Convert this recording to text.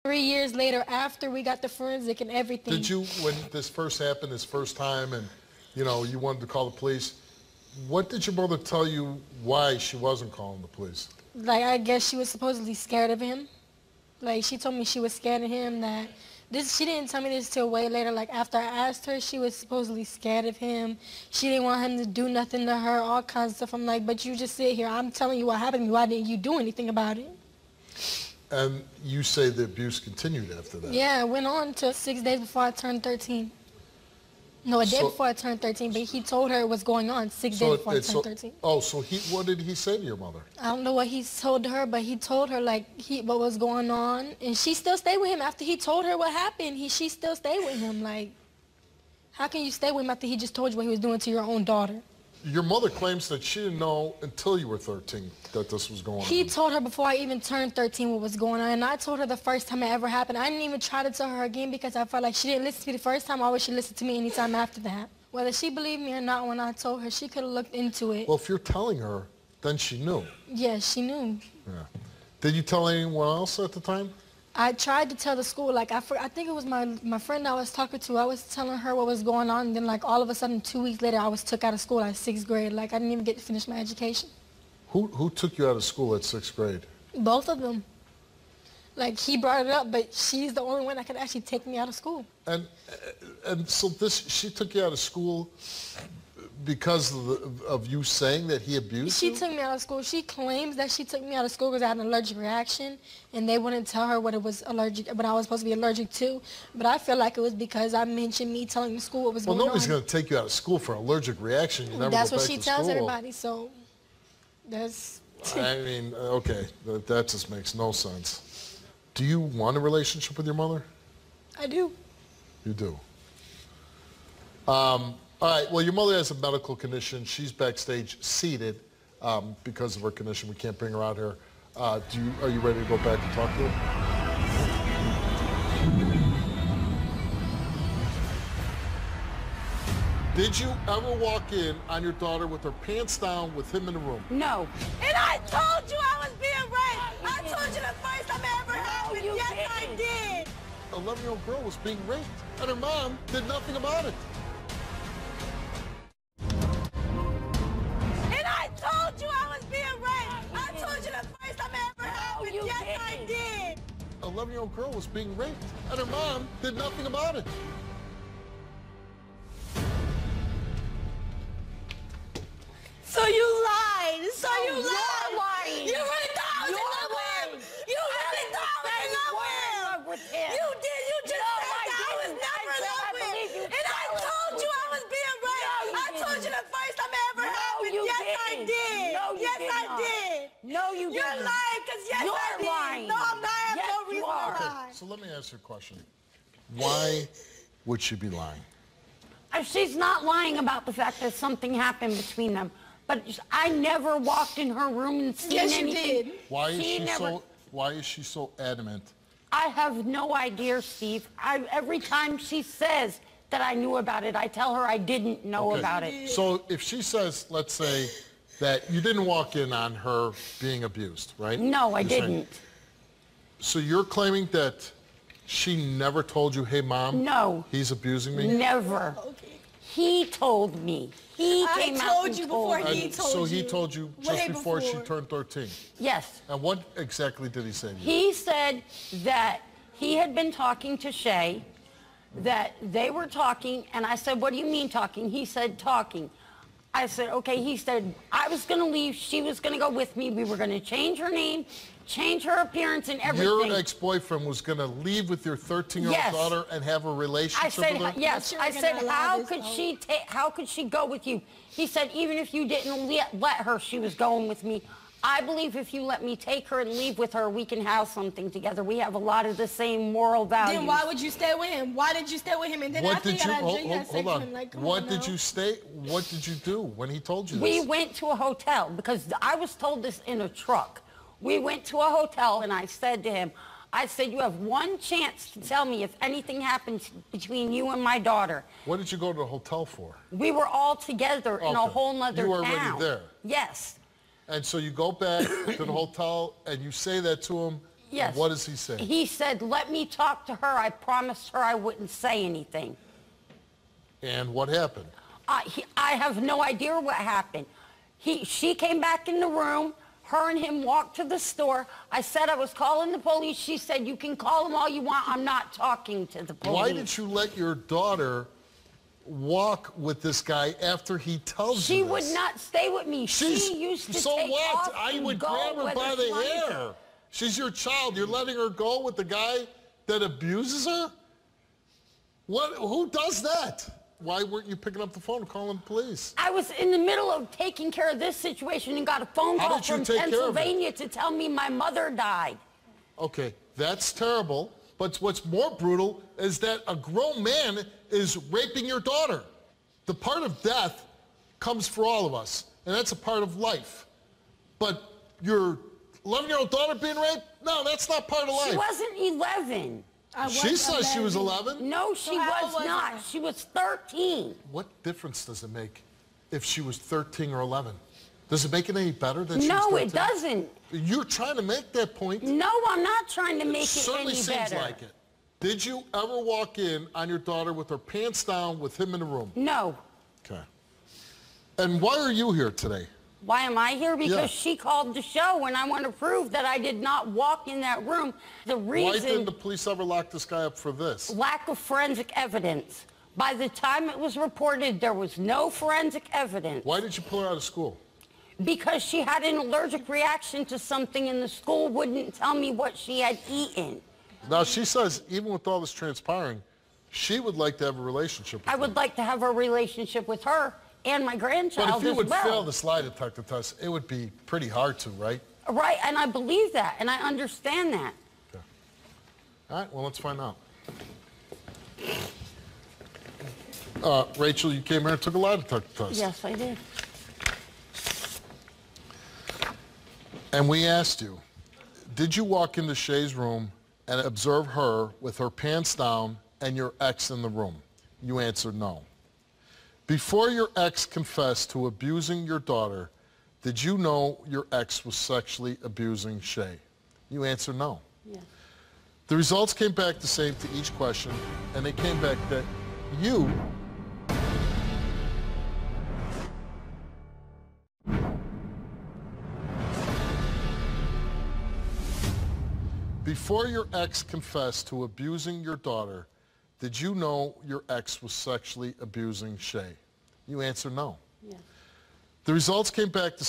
3 years later, after we got the forensic and everything. Did you, when this first happened, this first time, and you know, you wanted to call the police, what did your mother tell you why she wasn't calling the police? Like, I guess she was supposedly scared of him. Like, she told me she was scared of him, that she didn't tell me this till way later. Like, after I asked her, she was supposedly scared of him. She didn't want him to do nothing to her, all kinds of stuff. I'm like, but you just sit here. I'm telling you what happened to me. Why didn't you do anything about it? And you say the abuse continued after that? Yeah, it went on to 6 days before I turned 13. No, a day before I turned 13, but he told her it was going on 6 days before I turned 13. Oh, so what did he say to your mother? I don't know what he told her, but he told her, like, what was going on, and she still stayed with him after he told her what happened. She still stayed with him. Like, how can you stay with him after he just told you what he was doing to your own daughter? Your mother claims that she didn't know until you were 13 that this was going on. He told her before I even turned 13 what was going on, and I told her the first time it ever happened. I didn't even try to tell her again because I felt like she didn't listen to me the first time. I always should listen to me anytime after that. Whether she believed me or not, when I told her, she could have looked into it. Well, if you're telling her, then she knew. Yes, she knew. Yeah. Did you tell anyone else at the time? I tried to tell the school, like, I think it was my friend I was talking to. I was telling her what was going on, and then, like, all of a sudden, 2 weeks later, I was took out of school at 6th grade. Like, I didn't even get to finish my education. Who took you out of school at 6th grade? Both of them. Like, he brought it up, but she's the only one that could actually take me out of school. And so she took you out of school because of you saying that he abused you? She took me out of school. She claims that she took me out of school because I had an allergic reaction, and they wouldn't tell her what I was supposed to be allergic to. But I feel like it was because I mentioned me telling the school what was going on. Well, nobody's going to take you out of school for an allergic reaction. You never That's go what back she to tells school. everybody, so that's... I mean, okay, that just makes no sense. Do you want a relationship with your mother? I do. You do. All right, well, your mother has a medical condition. She's backstage seated because of her condition. We can't bring her out here. Are you ready to go back and talk to her? Did you ever walk in on your daughter with her pants down with him in the room? No. And I told you I was being raped. I told you the first time it ever happened. Yes, I did. An 11-year-old girl was being raped, and her mom did nothing about it. And I told you I was being raped. I told you the first time it ever happened. Yes, I did. An 11-year-old girl was being raped, and her mom did nothing about it. So you lied. So you lied. You're lying. You really thought I was in love with him. You really thought I was in love with him. You did. You just said that I was never in love with him. And I told you I was being raped. I told you the first time it ever happened. Yes, I did. Yes, I did. No, you didn't. You're lying because yes, I did. lying. No, I'm not. I have no reason to Okay, lie. so let me ask you a question. Why would she be lying? She's not lying about the fact that something happened between them. But I never walked in her room and seen anything. Yes, you did. Why is she so adamant? I have no idea, Steve. Every time she says that I knew about it, I tell her I didn't know about it. So if she says, let's say, that you didn't walk in on her being abused, right? No, I didn't. So you're claiming that she never told you, hey, Mom, no, he's abusing me? Never. Okay. He told me. He came out and told me. So he told you just before she turned 13? Yes. And what exactly did he say to you? He said that he had been talking to Shay, that they were talking, and I said, what do you mean talking? He said, talking. I said, okay. He said, I was going to leave. She was going to go with me. We were going to change her name, change her appearance and everything. Your ex-boyfriend was going to leave with your 13-year-old daughter and have a relationship with her? Yes. I said, how could she go with you? He said, even if you didn't let her, she was going with me. I believe if you let me take her and leave with her, we can have something together. We have a lot of the same moral values. Then why would you stay with him? Why did you stay with him? And then after you got out of jail, you had sex with him. Like, what did you do when he told you this? We went to a hotel because I was told this in a truck. We went to a hotel and I said to him, I said, you have one chance to tell me if anything happens between you and my daughter. What did you go to the hotel for? We were all together in a whole nother town. You were already there? Yes. And so you go back to the hotel and you say that to him Yes. What does he say? He said, let me talk to her. I promised her I wouldn't say anything. And what happened? I have no idea what happened. She came back in the room. Her and him walked to the store. I said I was calling the police. She said, you can call them all you want. I'm not talking to the police. Why did you let your daughter walk with this guy after he tells you She this? would not stay with me. She used to so take what? off I and would go grab her whether by she the wanted to. hair. She's your child. You're letting her go with the guy that abuses her? What? Who does that? Why weren't you picking up the phone and calling the police? I was in the middle of taking care of this situation and got a phone How call did you from take care of it? Pennsylvania to tell me my mother died. Okay, that's terrible. But what's more brutal is that a grown man is raping your daughter. The part of death comes for all of us, and that's a part of life. But your 11-year-old daughter being raped? No, that's not part of life. She wasn't 11. She says she was 11. No, she was not. She was 13. What difference does it make if she was 13 or 11? Does it make it any better that she was 13? No, it doesn't. You're trying to make that point. No, I'm not trying to make it Certainly any seems better. like it. Did you ever walk in on your daughter with her pants down with him in the room? No. Okay. And why are you here today? Why am I here? Because Yeah. she called the show, and I want to prove that I did not walk in that room. The reason... Why didn't the police ever lock this guy up for this? Lack of forensic evidence. By the time it was reported, there was no forensic evidence. Why did you pull her out of school? Because she had an allergic reaction to something, and the school wouldn't tell me what she had eaten. Now, she says, even with all this transpiring, she would like to have a relationship with I would like to have a relationship with her and my grandchild But if you as would well. fail the lie detector test, it would be pretty hard to, right? Right, and I believe that, and I understand that. Okay. All right, well, let's find out. Rachel, you came here and took a lie detector test. Yes, I did. And we asked you, did you walk into Shay's room and observe her with her pants down and your ex in the room? You answered no. Before your ex confessed to abusing your daughter, did you know your ex was sexually abusing Shay? You answered no. Yeah. The results came back the same to each question, and they came back that you Before your ex confessed to abusing your daughter, did you know your ex was sexually abusing Shay? You answered no. Yeah. The results came back the